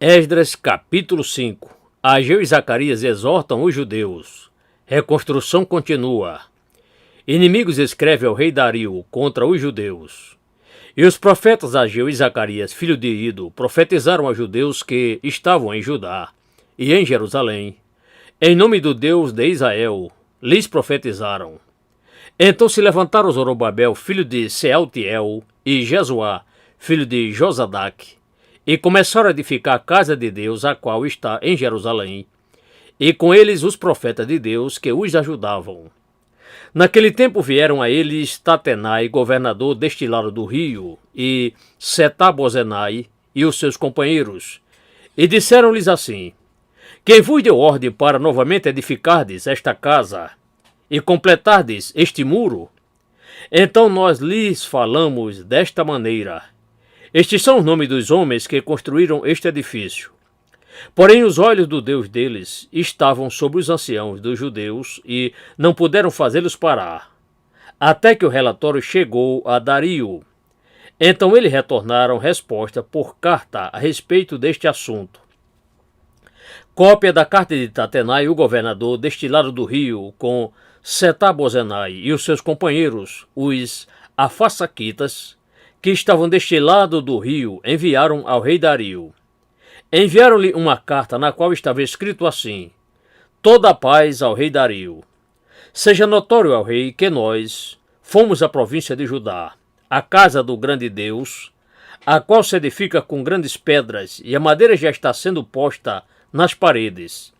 Esdras capítulo 5. Ageu e Zacarias exortam os judeus. Reconstrução continua. Inimigos escreve ao rei Dario contra os judeus. E os profetas Ageu e Zacarias, filho de Ido, profetizaram aos judeus que estavam em Judá e em Jerusalém. Em nome do Deus de Israel, lhes profetizaram. Então se levantaram Zorobabel, filho de Sealtiel, e Jesuá, filho de Josadaque, e começaram a edificar a casa de Deus, a qual está em Jerusalém, e com eles os profetas de Deus que os ajudavam. Naquele tempo vieram a eles Tatenai, governador deste lado do rio, e Setar-Bozenai e os seus companheiros, e disseram-lhes assim: Quem vos deu ordem para novamente edificardes esta casa e completardes este muro? Então nós lhes falamos desta maneira: Estes são os nomes dos homens que construíram este edifício. Porém os olhos do Deus deles estavam sobre os anciãos dos judeus e não puderam fazê-los parar, até que o relatório chegou a Dario. Então eles retornaram resposta por carta a respeito deste assunto. Cópia da carta de Tatenai, o governador deste lado do rio, com Setar-Bozenai e os seus companheiros, os Afasaquitas, que estavam deste lado do rio, enviaram ao rei Dario. Enviaram-lhe uma carta na qual estava escrito assim: Toda a paz ao rei Dario. Seja notório ao rei que nós fomos à província de Judá, a casa do grande Deus, a qual se edifica com grandes pedras, e a madeira já está sendo posta nas paredes.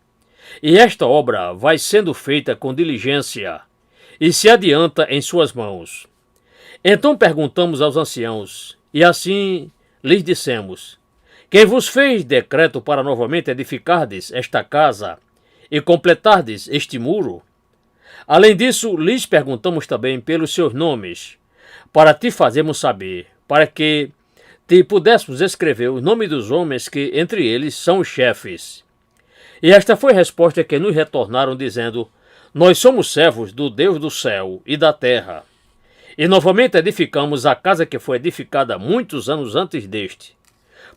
E esta obra vai sendo feita com diligência, e se adianta em suas mãos. Então perguntamos aos anciãos, e assim lhes dissemos: Quem vos fez decreto para novamente edificardes esta casa e completardes este muro? Além disso, lhes perguntamos também pelos seus nomes, para te fazermos saber, para que te pudéssemos escrever o nome dos homens que entre eles são os chefes. E esta foi a resposta que nos retornaram, dizendo: Nós somos servos do Deus do céu e da terra. E novamente edificamos a casa que foi edificada muitos anos antes deste,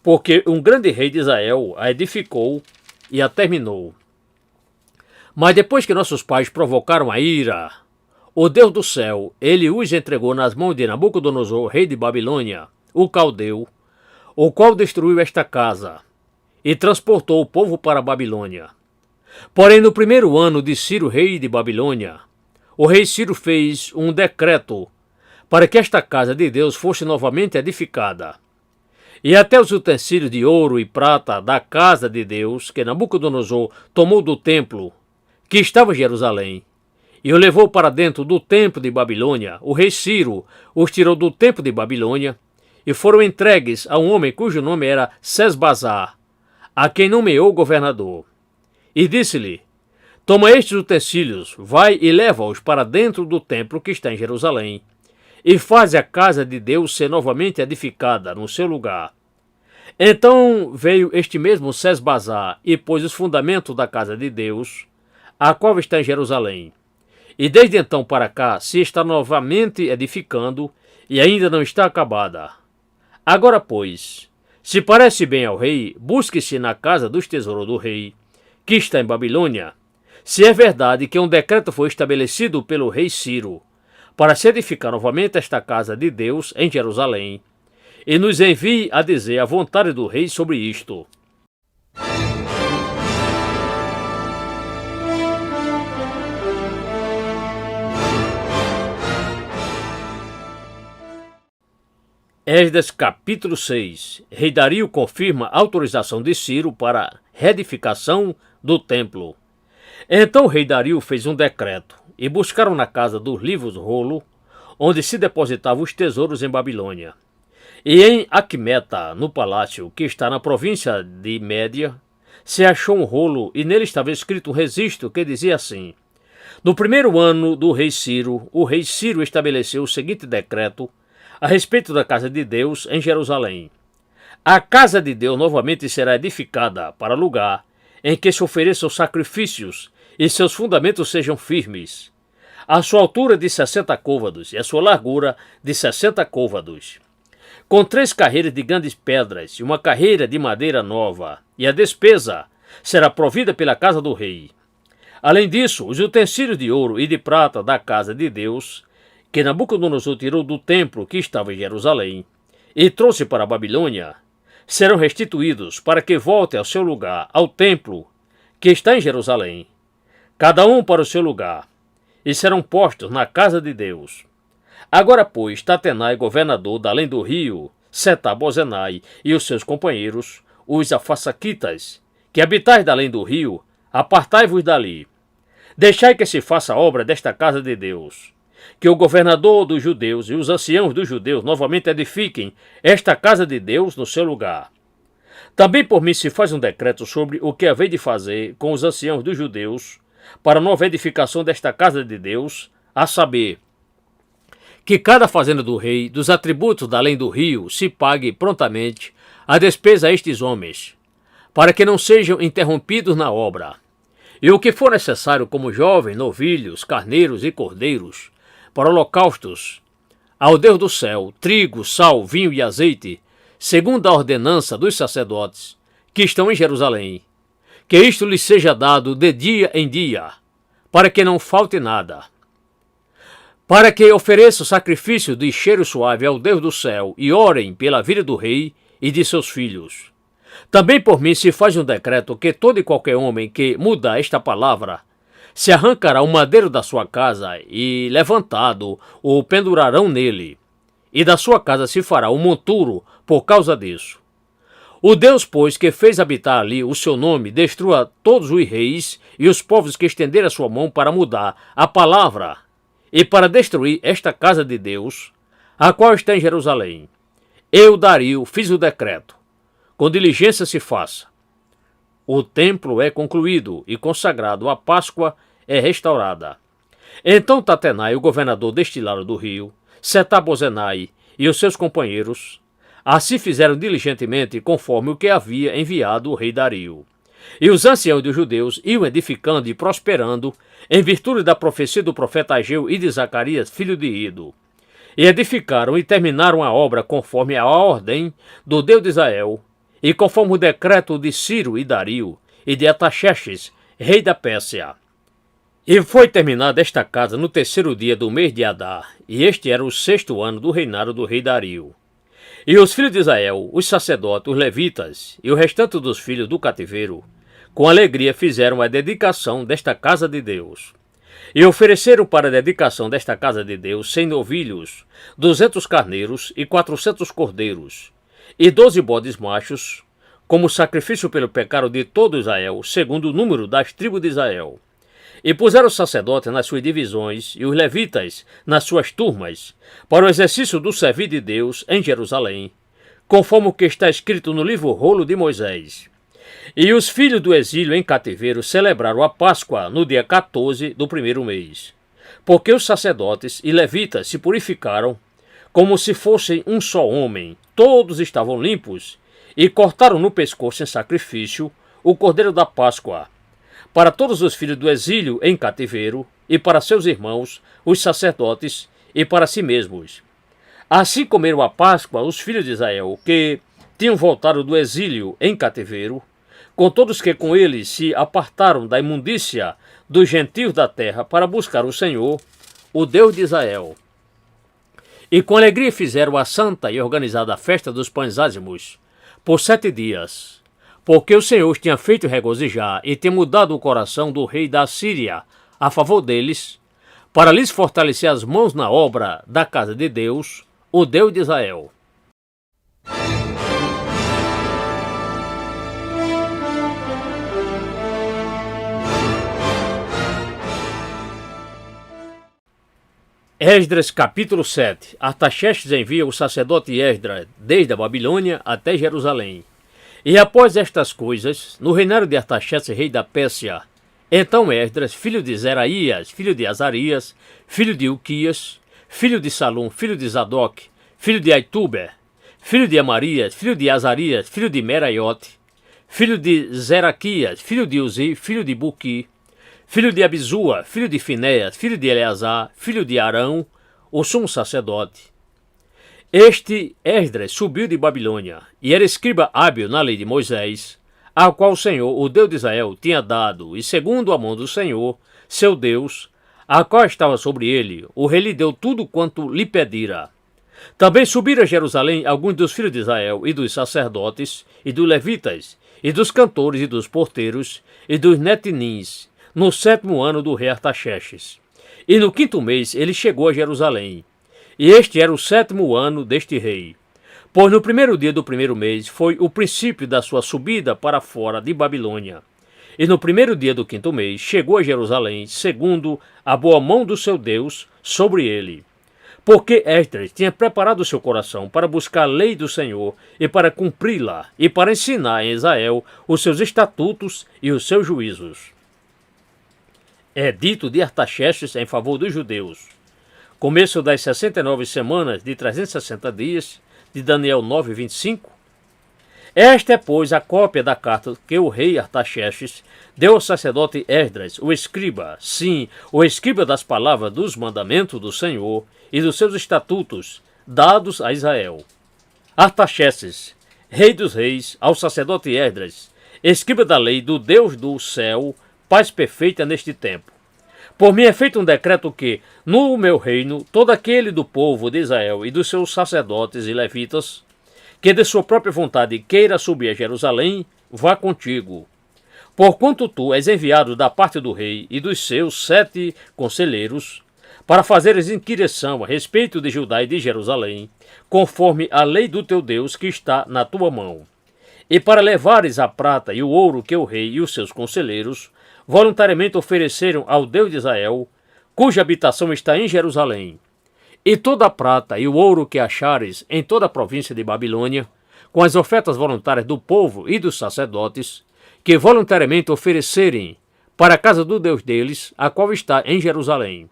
porque um grande rei de Israel a edificou e a terminou. Mas depois que nossos pais provocaram a ira, o Deus do céu, ele os entregou nas mãos de Nabucodonosor, rei de Babilônia, o caldeu, o qual destruiu esta casa e transportou o povo para a Babilônia. Porém, no primeiro ano de Ciro, rei de Babilônia, o rei Ciro fez um decreto para que esta casa de Deus fosse novamente edificada. E até os utensílios de ouro e prata da casa de Deus, que Nabucodonosor tomou do templo, que estava em Jerusalém, e o levou para dentro do templo de Babilônia, o rei Ciro os tirou do templo de Babilônia, e foram entregues a um homem cujo nome era Sesbazar, a quem nomeou governador. E disse-lhe: Toma estes utensílios, vai e leva-os para dentro do templo que está em Jerusalém, e faz a casa de Deus ser novamente edificada no seu lugar. Então veio este mesmo Sesbazar e pôs os fundamentos da casa de Deus, a qual está em Jerusalém. E desde então para cá se está novamente edificando e ainda não está acabada. Agora, pois, se parece bem ao rei, busque-se na casa dos tesouros do rei, que está em Babilônia, se é verdade que um decreto foi estabelecido pelo rei Ciro, para se edificar novamente esta casa de Deus em Jerusalém, e nos envie a dizer a vontade do rei sobre isto. Esdras capítulo 6. Rei Dario confirma a autorização de Ciro para a reedificação do templo. Então o rei Dario fez um decreto, e buscaram na casa dos livros rolo, onde se depositavam os tesouros em Babilônia. E em Aquimeta, no palácio, que está na província de Média, se achou um rolo, e nele estava escrito um registro que dizia assim: No primeiro ano do rei Ciro, o rei Ciro estabeleceu o seguinte decreto a respeito da casa de Deus em Jerusalém. A casa de Deus novamente será edificada para lugar em que se ofereçam sacrifícios e seus fundamentos sejam firmes. A sua altura de 60 côvados e a sua largura de 60 côvados. com 3 carreiras de grandes pedras e uma carreira de madeira nova, e a despesa será provida pela casa do rei. Além disso, os utensílios de ouro e de prata da casa de Deus, que Nabucodonosor tirou do templo que estava em Jerusalém e trouxe para a Babilônia, serão restituídos para que volte ao seu lugar, ao templo que está em Jerusalém, cada um para o seu lugar, e serão postos na casa de Deus. Agora, pois, Tatenai, governador da além do rio, Setar-Bozenai e os seus companheiros, os Afasaquitas, que habitais da além do rio, apartai-vos dali. Deixai que se faça a obra desta casa de Deus, que o governador dos judeus e os anciãos dos judeus novamente edifiquem esta casa de Deus no seu lugar. Também por mim se faz um decreto sobre o que havei de fazer com os anciãos dos judeus para a nova edificação desta casa de Deus, a saber, que cada fazenda do rei, dos atributos da além do rio, se pague prontamente a despesa a estes homens, para que não sejam interrompidos na obra. E o que for necessário como jovens, novilhos, carneiros e cordeiros, para holocaustos, ao Deus do céu, trigo, sal, vinho e azeite, segundo a ordenança dos sacerdotes, que estão em Jerusalém, que isto lhes seja dado de dia em dia, para que não falte nada. Para que ofereçam sacrifício de cheiro suave ao Deus do céu e orem pela vida do rei e de seus filhos. Também por mim se faz um decreto que todo e qualquer homem que muda esta palavra se arrancará o madeiro da sua casa e, levantado, o pendurarão nele, e da sua casa se fará um monturo por causa disso. O Deus, pois, que fez habitar ali o seu nome, destrua todos os reis e os povos que estenderam a sua mão para mudar a palavra e para destruir esta casa de Deus, a qual está em Jerusalém. Eu, Dario, fiz o decreto. Com diligência se faça. O templo é concluído e consagrado, a Páscoa é restaurada. Então Tatenai, o governador deste lado do rio, Setar-Bozenai e os seus companheiros, assim fizeram diligentemente conforme o que havia enviado o rei Dario. E os anciãos dos judeus iam edificando e prosperando, em virtude da profecia do profeta Ageu e de Zacarias, filho de Ido. E edificaram e terminaram a obra conforme a ordem do Deus de Israel, e conforme o decreto de Ciro e Dario, e de Artaxerxes, rei da Pérsia. E foi terminada esta casa no 3º dia do mês de Adar, e este era o 6º ano do reinado do rei Dario. E os filhos de Israel, os sacerdotes, os levitas, e o restante dos filhos do cativeiro, com alegria fizeram a dedicação desta casa de Deus. E ofereceram para a dedicação desta casa de Deus 100 novilhos, 200 carneiros e 400 cordeiros, e 12 bodes machos, como sacrifício pelo pecado de todo Israel, segundo o número das tribos de Israel. E puseram os sacerdotes nas suas divisões e os levitas nas suas turmas, para o exercício do servir de Deus em Jerusalém, conforme o que está escrito no livro Rolo de Moisés. E os filhos do exílio em cativeiro celebraram a Páscoa no dia 14 do 1º mês, porque os sacerdotes e levitas se purificaram como se fossem um só homem, todos estavam limpos, e cortaram no pescoço em sacrifício o cordeiro da Páscoa, para todos os filhos do exílio em cativeiro, e para seus irmãos, os sacerdotes, e para si mesmos. Assim comeram a Páscoa os filhos de Israel, que tinham voltado do exílio em cativeiro, com todos que com eles se apartaram da imundícia dos gentios da terra para buscar o Senhor, o Deus de Israel. E com alegria fizeram a santa e organizada festa dos pães ázimos, por 7 dias, porque o Senhor os tinha feito regozijar e tinha mudado o coração do rei da Síria a favor deles, para lhes fortalecer as mãos na obra da casa de Deus, o Deus de Israel. Esdras capítulo 7. Artaxerxes envia o sacerdote Esdras desde a Babilônia até Jerusalém. E após estas coisas, no reinado de Artaxerxes, rei da Pérsia, então Esdras, filho de Zeraías, filho de Azarias, filho de Uquias, filho de Salum, filho de Zadok, filho de Aituber, filho de Amarias, filho de Azarias, filho de Meraiote, filho de Zeraquias, filho de Uzi, filho de Buqui, filho de Abizua, filho de Finéias, filho de Eleazar, filho de Arão, o sumo sacerdote. Este Esdras subiu de Babilônia, e era escriba hábil na lei de Moisés, a qual o Senhor, o Deus de Israel, tinha dado, e segundo a mão do Senhor, seu Deus, a qual estava sobre ele, o rei lhe deu tudo quanto lhe pedira. Também subiram a Jerusalém alguns dos filhos de Israel, e dos sacerdotes, e dos levitas, e dos cantores, e dos porteiros, e dos netinins, no 7º ano do rei Artaxerxes. E no 5º mês ele chegou a Jerusalém. E este era o 7º ano deste rei. Pois no 1º dia do 1º mês foi o princípio da sua subida para fora de Babilônia. E no 1º dia do 5º mês chegou a Jerusalém, segundo a boa mão do seu Deus sobre ele. Porque Esdras tinha preparado seu coração para buscar a lei do Senhor e para cumpri-la, e para ensinar em Israel os seus estatutos e os seus juízos. Edito de Artaxerxes em favor dos judeus. Começo das 69 semanas de 360 dias, de Daniel 9:25. Esta é, pois, a cópia da carta que o rei Artaxerxes deu ao sacerdote Esdras, o escriba, sim, o escriba das palavras dos mandamentos do Senhor e dos seus estatutos, dados a Israel. Artaxerxes, rei dos reis, ao sacerdote Esdras, escriba da lei do Deus do céu, paz perfeita neste tempo. Por mim é feito um decreto que, no meu reino, todo aquele do povo de Israel e dos seus sacerdotes e levitas, que de sua própria vontade queira subir a Jerusalém, vá contigo. Porquanto tu és enviado da parte do rei e dos seus 7 conselheiros, para fazeres inquirição a respeito de Judá e de Jerusalém, conforme a lei do teu Deus que está na tua mão, e para levares a prata e o ouro que o rei e os seus conselheiros voluntariamente ofereceram ao Deus de Israel, cuja habitação está em Jerusalém, e toda a prata e o ouro que achares em toda a província de Babilônia, com as ofertas voluntárias do povo e dos sacerdotes, que voluntariamente oferecerem para a casa do Deus deles, a qual está em Jerusalém.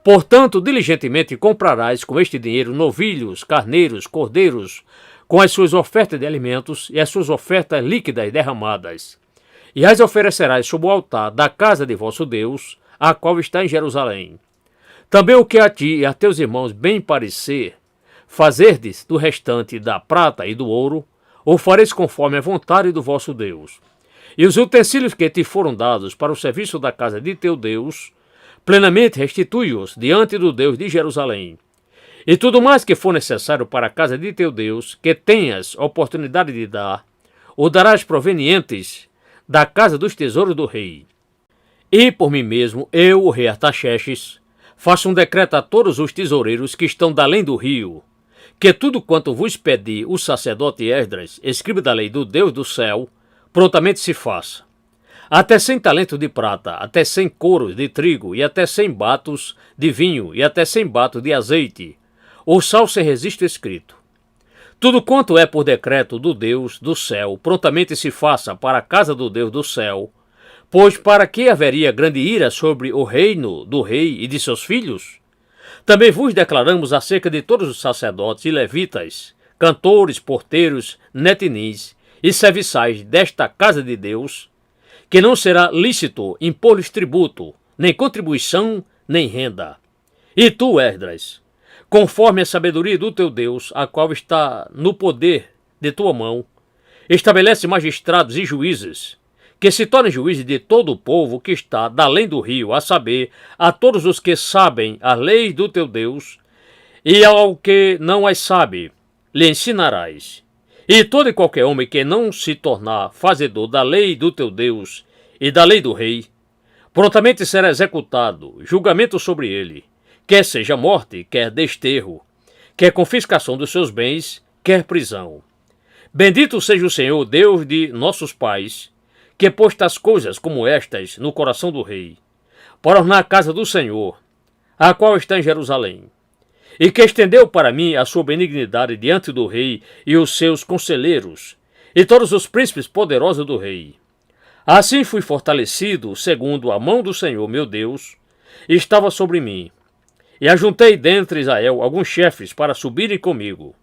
Portanto, diligentemente comprarás com este dinheiro novilhos, carneiros, cordeiros, com as suas ofertas de alimentos e as suas ofertas líquidas derramadas, e as oferecerás sob o altar da casa de vosso Deus, a qual está em Jerusalém. Também o que a ti e a teus irmãos bem parecer, fazerdes do restante da prata e do ouro, ou fareis conforme a vontade do vosso Deus. E os utensílios que te foram dados para o serviço da casa de teu Deus, plenamente restitui-os diante do Deus de Jerusalém. E tudo mais que for necessário para a casa de teu Deus, que tenhas oportunidade de dar, o darás provenientes da casa dos tesouros do rei. E por mim mesmo, eu, o rei Artaxerxes, faço um decreto a todos os tesoureiros que estão da além do rio, que tudo quanto vos pedi o sacerdote Esdras, escriba da lei do Deus do céu, prontamente se faça. Até 100 talentos de prata, até 100 coros de trigo, e até 100 batos de vinho, e até 100 batos de azeite, o sal sem registro escrito. Tudo quanto é por decreto do Deus do céu, prontamente se faça para a casa do Deus do céu, pois para que haveria grande ira sobre o reino do rei e de seus filhos? Também vos declaramos acerca de todos os sacerdotes e levitas, cantores, porteiros, netinins e serviçais desta casa de Deus, que não será lícito impor-lhes tributo, nem contribuição, nem renda. E tu, Esdras, conforme a sabedoria do teu Deus, a qual está no poder de tua mão, estabelece magistrados e juízes, que se tornem juízes de todo o povo que está da além do rio, a saber, a todos os que sabem as leis do teu Deus, e ao que não as sabe, lhe ensinarás. E todo e qualquer homem que não se tornar fazedor da lei do teu Deus e da lei do rei, prontamente será executado julgamento sobre ele, quer seja morte, quer desterro, quer confiscação dos seus bens, quer prisão. Bendito seja o Senhor, Deus de nossos pais, que pôs tais coisas como estas no coração do rei, para ornar a casa do Senhor, a qual está em Jerusalém, e que estendeu para mim a sua benignidade diante do rei e os seus conselheiros, e todos os príncipes poderosos do rei. Assim fui fortalecido, segundo a mão do Senhor meu Deus, estava sobre mim, e ajuntei dentre Israel alguns chefes para subirem comigo.